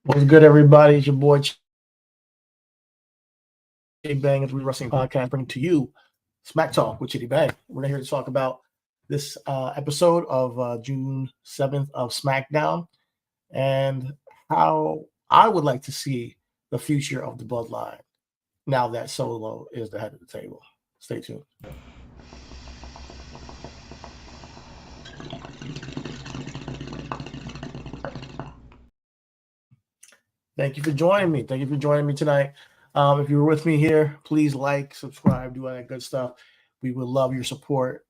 What's good, everybody? It's your boy Chidi Bang, as we wrestling podcast, bringing to you Smacktalk with Chidi Bang. We're here to talk about this episode of June 7th of Smackdown and how I would like to see the future of the Bloodline now that Solo is the head of the table. Stay tuned. Thank you for joining me. Thank you for joining me tonight. If you're with me here, please like, subscribe, do all that good stuff. We would love your support.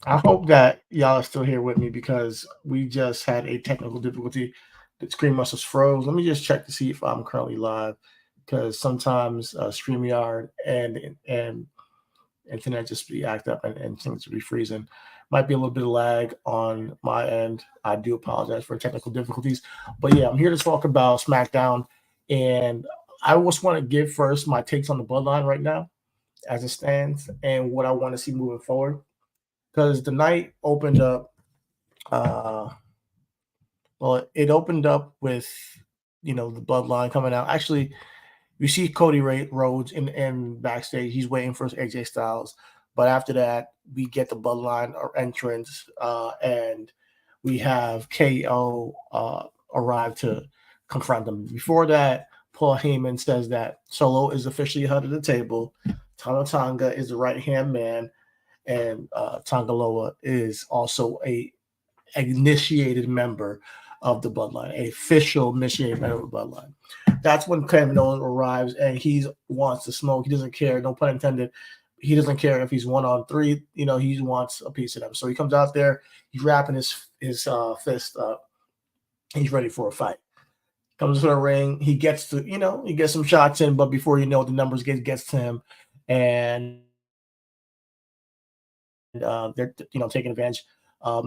I hope that y'all are still here with me because we just had a technical difficulty. The screen must have froze. Let me just check to see if I'm currently live because sometimes StreamYard and internet just be act up and things to be freezing. Might be a little bit of lag on my end. I do apologize for technical difficulties. But yeah, I'm here to talk about SmackDown. And I just want to give first my takes on the Bloodline right now as it stands and what I want to see moving forward because the night opened up. Uh, well, it opened up with the Bloodline coming out. Actually, you see Cody Rhodes in backstage. He's waiting for AJ Styles, but after that, we get the Bloodline entrance, and we have KO arrive to confront them. Before that, Paul Heyman says that Solo is officially head of the table. Tama Tonga is the right hand man, and Tangaloa is also a initiated member of the Bloodline, a official initiated member of the Bloodline. That's when Kevin Owens arrives and he wants to smoke. He doesn't care, no pun intended. He doesn't care if he's 1-on-3. He wants a piece of them. So he comes out there, he's wrapping his fist up. He's ready for a fight. Comes to the ring, he gets some shots in, but before you know it, the numbers gets to him, and they're taking advantage.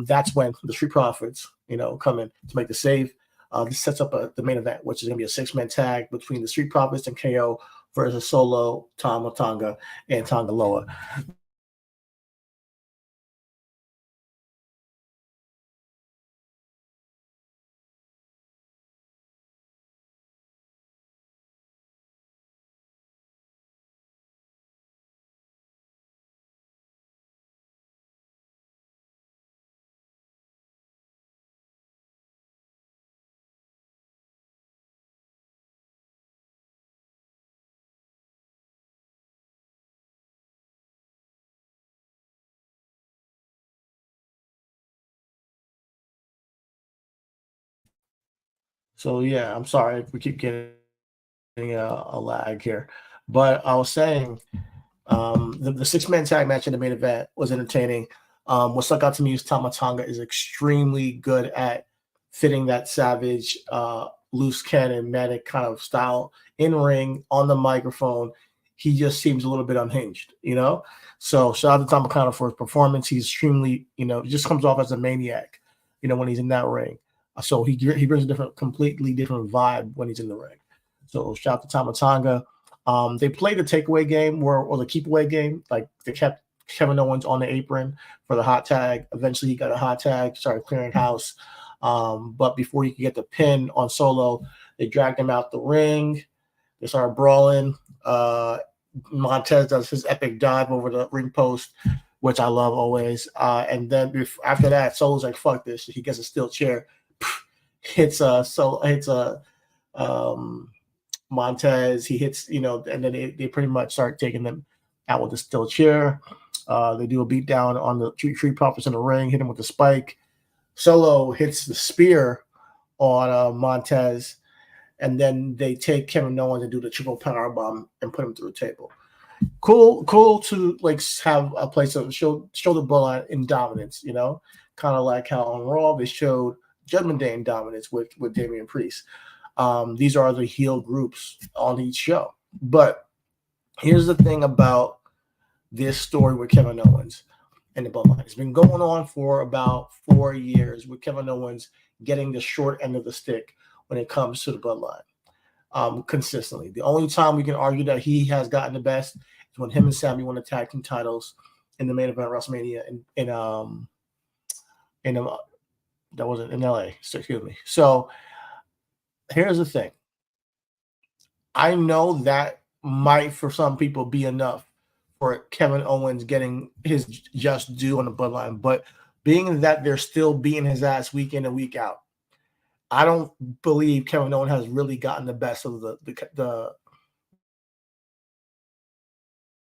That's when the Street Profits come in to make the save. This sets up the main event, which is going to be a 6-man tag between the Street Profits and KO versus Solo, Tama Tonga, and Tongaloa. So yeah, I'm sorry if we keep getting a lag here, but I was saying the six-man tag match in the main event was entertaining. What stuck out to me is Tama Tonga is extremely good at fitting that savage, loose cannon, manic kind of style in ring on the microphone. He just seems a little bit unhinged, you know. So shout out to Tama Tonga for his performance. He's extremely, he just comes off as a maniac, when he's in that ring. So he brings a completely different vibe when he's in the ring. So shout out to Tama Tonga. They played the takeaway game or the keep away game. Like they kept Kevin Owens on the apron for the hot tag. Eventually, he got a hot tag, started clearing house. But before he could get the pin on Solo, they dragged him out the ring. They started brawling. Montez does his epic dive over the ring post, which I love always. And then after that, Solo's like, "Fuck this!" He gets a steel chair, hits Montez. He hits, and then they pretty much start taking them out with the steel chair. They do a beat down on the tree prophets in the ring, hit him with the spike. Solo hits the spear on Montez, and then they take Kevin Owens and do the triple power bomb and put him through the table. Cool to like have a place to show the bloodline in dominance, kind of like how on Raw they showed Judgment Day in dominance with Damian Priest. These are the heel groups on each show. But here's the thing about this story with Kevin Owens and the Bloodline. It's been going on for about 4 years with Kevin Owens getting the short end of the stick when it comes to the Bloodline. Consistently. The only time we can argue that he has gotten the best is when him and Sammy won the tag team titles in the main event of WrestleMania that wasn't in LA. So, excuse me. So here's the thing. I know that might for some people be enough for Kevin Owens getting his just due on the Bloodline, but being that they're still beating his ass week in and week out, I don't believe Kevin Owens has really gotten the best of the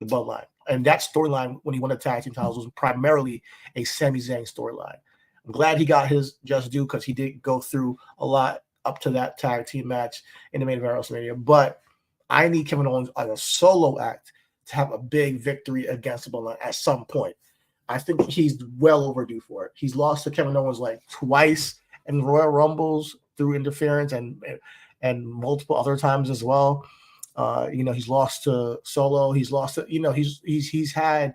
Bloodline. And that storyline when he won the tag team titles was primarily a Sami Zayn storyline. I'm glad he got his just due because he did go through a lot up to that tag team match in the main event of WrestleMania. But I need Kevin Owens as a solo act to have a big victory against the Bloodline at some point. I think he's well overdue for it. He's lost to Kevin Owens like twice in Royal Rumbles through interference and multiple other times as well. He's lost to Solo. He's lost to, he's had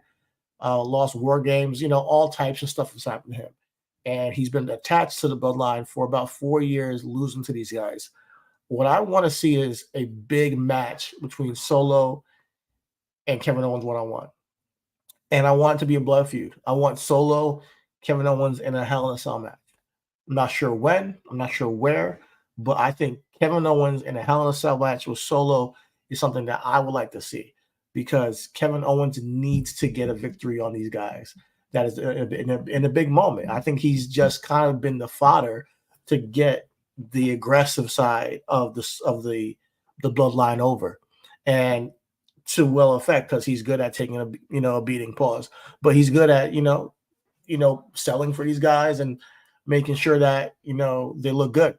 lost war games, all types of stuff has happened to him. And he's been attached to the Bloodline for about 4 years, losing to these guys. What I want to see is a big match between Solo and Kevin Owens one-on-one. And I want it to be a blood feud. I want Solo, Kevin Owens in a Hell in a Cell match. I'm not sure when, I'm not sure where, but I think Kevin Owens in a Hell in a Cell match with Solo is something that I would like to see because Kevin Owens needs to get a victory on these guys. That is in a big moment. I think he's just kind of been the fodder to get the aggressive side of the Bloodline over, and to well effect because he's good at taking a beating pause, but he's good at selling for these guys and making sure that they look good.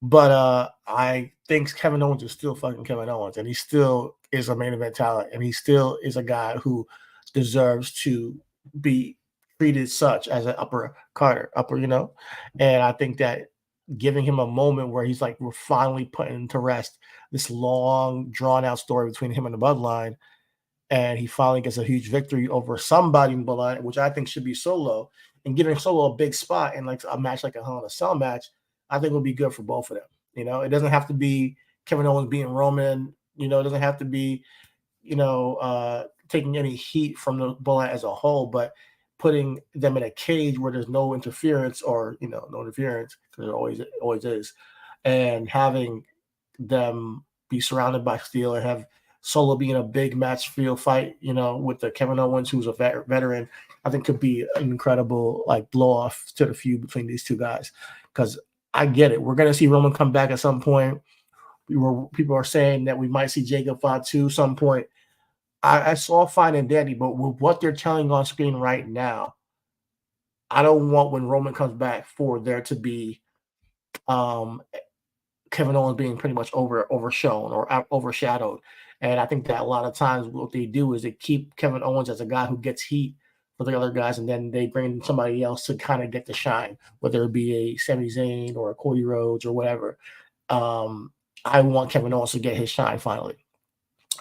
But I think Kevin Owens is still fucking Kevin Owens, and he still is a main event talent, and he still is a guy who deserves to be treated such as an and I think that giving him a moment where he's like, we're finally putting to rest this long, drawn out story between him and the Bloodline, and he finally gets a huge victory over somebody in the Bloodline, which I think should be Solo, and giving Solo a big spot in like a match like a Hell in a Cell match, I think will be good for both of them. It doesn't have to be Kevin Owens beating Roman It doesn't have to be, taking any heat from the bullet as a whole, but putting them in a cage where there's no interference or no interference because there always is, and having them be surrounded by steel and have Solo being a big match field fight, with the Kevin Owens, who's a veteran, I think could be an incredible like blow off to the feud between these two guys. Because I get it, we're gonna see Roman come back at some point. People are saying that we might see Jacob Fatu some point. I saw fine and dandy, but with what they're telling on screen right now, I don't want when Roman comes back for there to be um, Kevin Owens being pretty much overshown or overshadowed. And I think that a lot of times what they do is they keep Kevin Owens as a guy who gets heat for the other guys, and then they bring somebody else to kind of get the shine, whether it be a Sami Zayn or a Cody Rhodes or whatever. Um, I want Kevin Owens to get his shine finally.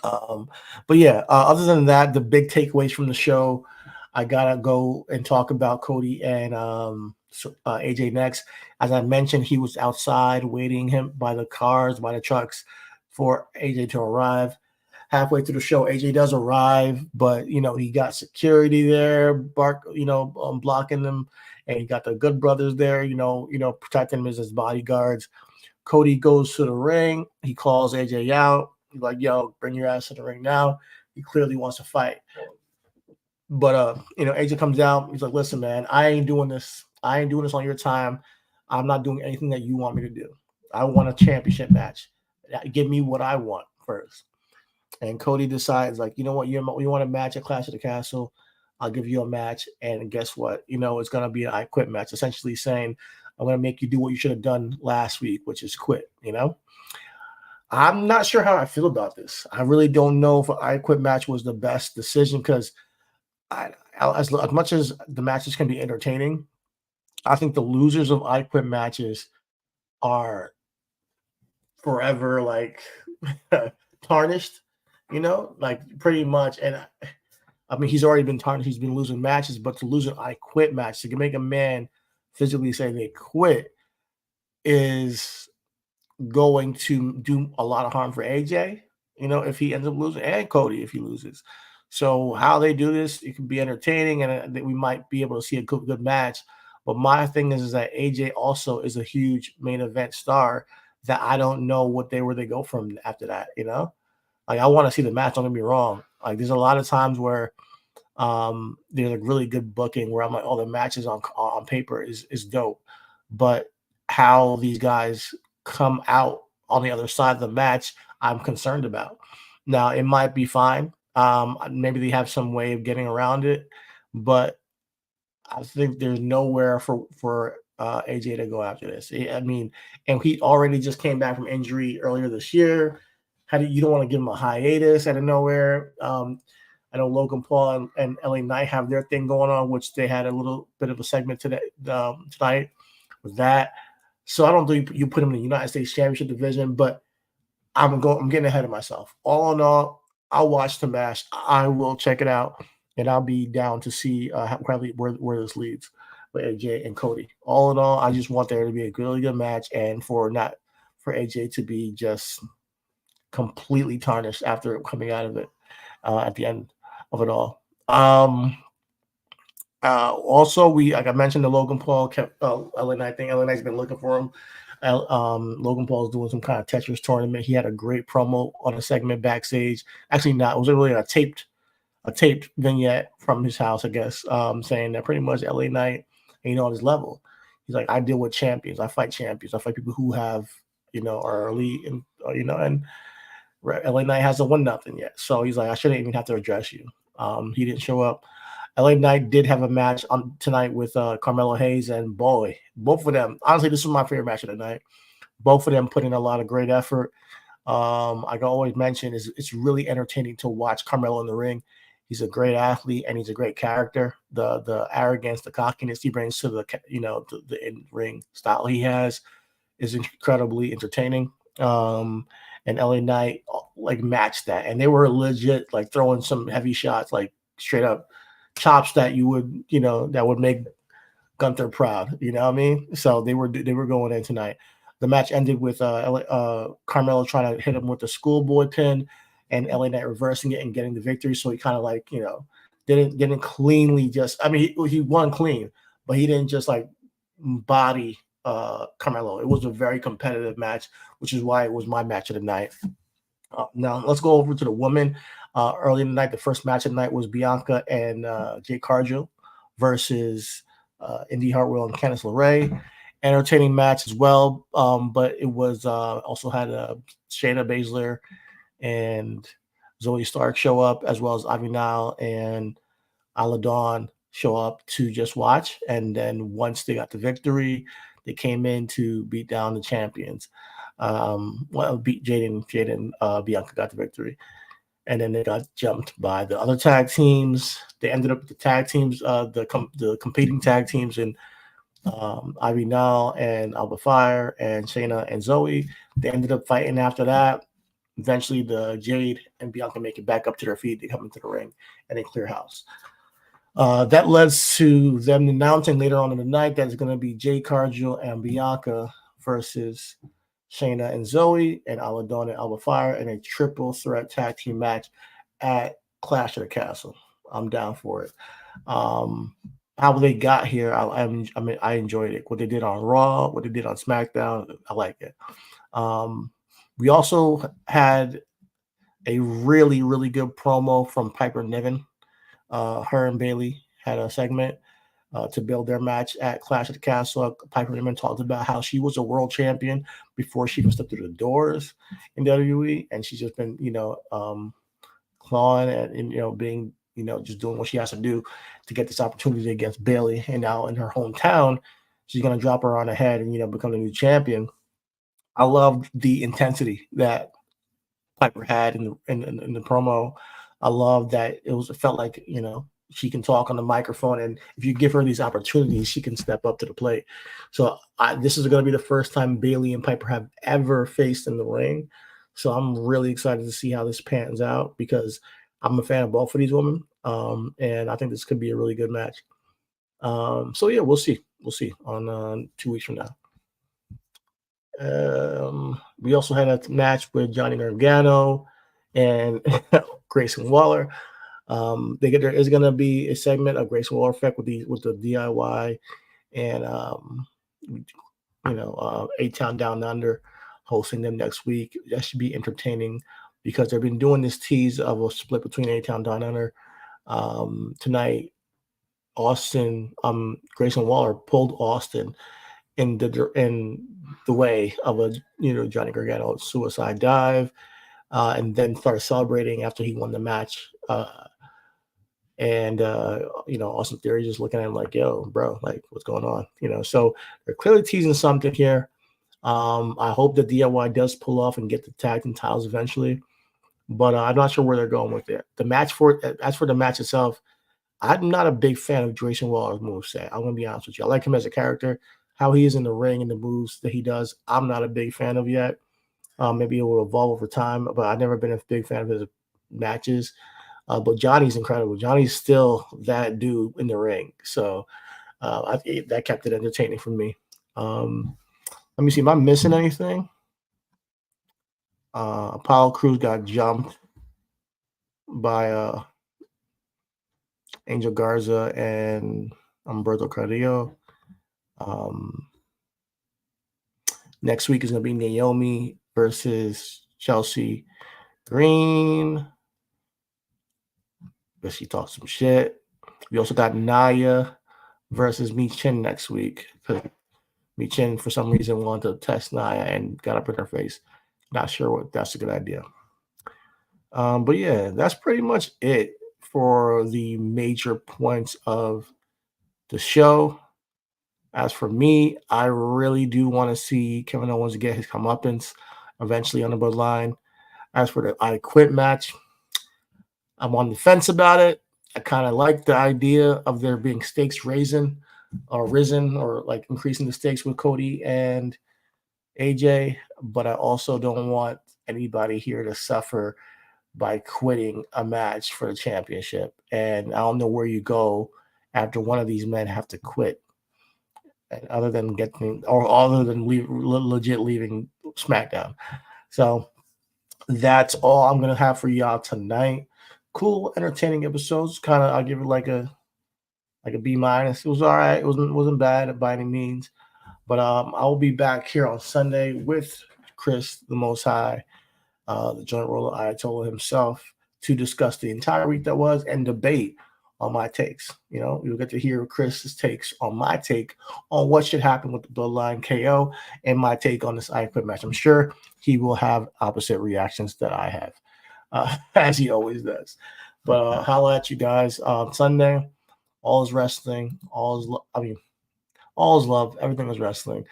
But yeah, other than that, the big takeaways from the show, I gotta go and talk about Cody and AJ next. As I mentioned, he was outside waiting him by the cars, by the trucks, for AJ to arrive. Halfway through the show, AJ does arrive, but he got security there, blocking them, and he got the Good Brothers there, protecting him as his bodyguards. Cody goes to the ring. He calls AJ out. He's like, yo, bring your ass to the ring now. He clearly wants to fight. But AJ comes out. He's like, listen, man, I ain't doing this. I ain't doing this on your time. I'm not doing anything that you want me to do. I want a championship match. Give me what I want first. And Cody decides, like, you know what, you want a match at Clash of the Castle? I'll give you a match. And guess what? It's gonna be an I Quit match, essentially saying, I'm gonna make you do what you should have done last week, which is quit, I'm not sure how I feel about this. I really don't know if an I Quit match was the best decision because as much as the matches can be entertaining, I think the losers of I Quit matches are forever like tarnished, like pretty much. And I mean, he's already been tarnished. He's been losing matches, but to lose an I Quit match, to make a man physically say they quit is going to do a lot of harm for AJ, if he ends up losing, and Cody if he loses. So how they do this, it can be entertaining, and we might be able to see a good match. But my thing is that AJ also is a huge main event star that I don't know where they go from after that. Like I want to see the match. Don't get me wrong. Like there's a lot of times where there's like really good booking where I'm like, oh, the matches on paper is dope, but how these guys come out on the other side of the match, I'm concerned about. Now it might be fine. Maybe they have some way of getting around it, but I think there's nowhere for AJ to go after this. I mean, and he already just came back from injury earlier this year. You don't want to give him a hiatus out of nowhere. I know Logan Paul and LA Knight have their thing going on, which they had a little bit of a segment today tonight with that. So I don't think you put him in the United States Championship division, but I'm getting ahead of myself. All in all, I'll watch the match. I will check it out, and I'll be down to see where this leads with AJ and Cody. All in all, I just want there to be a really good match, and for AJ to be just completely tarnished after coming out of it at the end of it all. Also, like I mentioned, the Logan Paul LA Knight thing. LA Knight's been looking for him. Logan Paul is doing some kind of Tetris tournament. He had a great promo on a segment backstage. Actually, not. It was really a taped vignette from his house, I guess, saying that pretty much LA Knight ain't on his level. He's like, I deal with champions. I fight champions. I fight people who have, are elite, and and LA Knight hasn't won nothing yet. So he's like, I shouldn't even have to address you. He didn't show up. LA Knight did have a match on tonight with Carmelo Hayes, and boy, both of them. Honestly, this was my favorite match of the night. Both of them put in a lot of great effort. I can always mention it's really entertaining to watch Carmelo in the ring. He's a great athlete and he's a great character. The arrogance, the cockiness he brings to the in ring style he has is incredibly entertaining. And LA Knight like matched that, and they were legit like throwing some heavy shots, like straight up chops that you would, that would make Gunther proud. You know what I mean? So they were going in tonight. The match ended with Carmelo trying to hit him with the schoolboy pin, and LA Knight reversing it and getting the victory. So he kind of like didn't cleanly just. I mean, he won clean, but he didn't just like body Carmelo. It was a very competitive match, which is why it was my match of the night. Now let's go over to the women. Early in the night, the first match of the night was Bianca and Jade Cargill versus Indy Hartwell and Candice LeRae. Entertaining match as well, but it was also had Shayna Baszler and Zoe Stark show up, as well as Ivy Nile and Isla Dawn show up to just watch. And then once they got the victory, they came in to beat down the champions. Beat Jaden, Bianca got the victory. And then they got jumped by the other tag teams. They ended up the tag teams, the competing tag teams in Ivy Nile and Alba Fire and Shayna and Zoe. They ended up fighting after that. Eventually, the Jade and Bianca make it back up to their feet. They come into the ring and they clear house. That leads to them announcing later on in the night that it's going to be Jade Cargill and Bianca versus Shayna and Zoe and Isla Dawn and Alba Fire in a triple threat tag team match at Clash of the Castle. I'm down for it. How they got here, I mean, I enjoyed it. What they did on Raw, what they did on SmackDown, I like it. We also had a really, really good promo from Piper Niven. Her and Bayley had a segment to build their match at Clash of the Castle. Piper Niven talked about how she was a world champion before she even stepped through the doors in WWE, and she's just been, clawing and being, just doing what she has to do to get this opportunity against Bayley. And now in her hometown, she's gonna drop her on the head and become the new champion. I love the intensity that Piper had in the promo. I love that it felt like she can talk on the microphone, and if you give her these opportunities, she can step up to the plate. So this is going to be the first time Bayley and Piper have ever faced in the ring. So I'm really excited to see how this pans out because I'm a fan of both of these women, and I think this could be a really good match. So yeah, we'll see. We'll see on 2 weeks from now. We also had a match with Johnny Gargano and Grayson Waller. There is going to be a segment of Grayson Waller effect with the DIY and A-Town Down Under hosting them next week. That should be entertaining because they've been doing this tease of a split between A-Town Down Under. Tonight, Grayson Waller pulled Austin in the way of a Johnny Gargano suicide dive, and then started celebrating after he won the match. Austin Theory just looking at him like, "Yo, bro, like, what's going on?" So they're clearly teasing something here. I hope that DIY does pull off and get the tag team titles eventually, but I'm not sure where they're going with it. As for the match itself, I'm not a big fan of Grayson Waller's moveset. I'm gonna be honest with you. I like him as a character. How he is in the ring and the moves that he does, I'm not a big fan of yet. Maybe it will evolve over time, but I've never been a big fan of his matches. But Johnny's incredible. Johnny's still that dude in the ring. So that kept it entertaining for me. Let me see. Am I missing anything? Apollo Crews got jumped by Angel Garza and Humberto Carrillo. Next week is going to be Naomi versus Chelsea Green. But she talks some shit. We also got Naya versus Mi Chin next week. Mi Chin, for some reason, wanted to test Naya and got up in her face. Not sure what that's a good idea. But yeah, that's pretty much it for the major points of the show. As for me, I really do want to see Kevin Owens get his comeuppance eventually on the bloodline. As for the I Quit match, I'm on the fence about it. I kind of like the idea of there being stakes risen or like increasing the stakes with Cody and AJ, but I also don't want anybody here to suffer by quitting a match for the championship. And I don't know where you go after one of these men have to quit. and other than getting or other than legit leaving SmackDown. So that's all I'm gonna have for y'all tonight. Cool, entertaining episodes. Kind of, I'll give it like a B minus. It was all right. It wasn't bad by any means. But I will be back here on Sunday with Chris, the Most High, the joint roller Ayatollah himself, to discuss the entire week that was and debate on my takes. You know, you'll get to hear Chris's takes on my take on what should happen with the Bloodline KO and my take on this I Quit match. I'm sure he will have opposite reactions that I have, as he always does. But holla at you guys on Sunday. All is wrestling. All is, all is love. Everything is wrestling.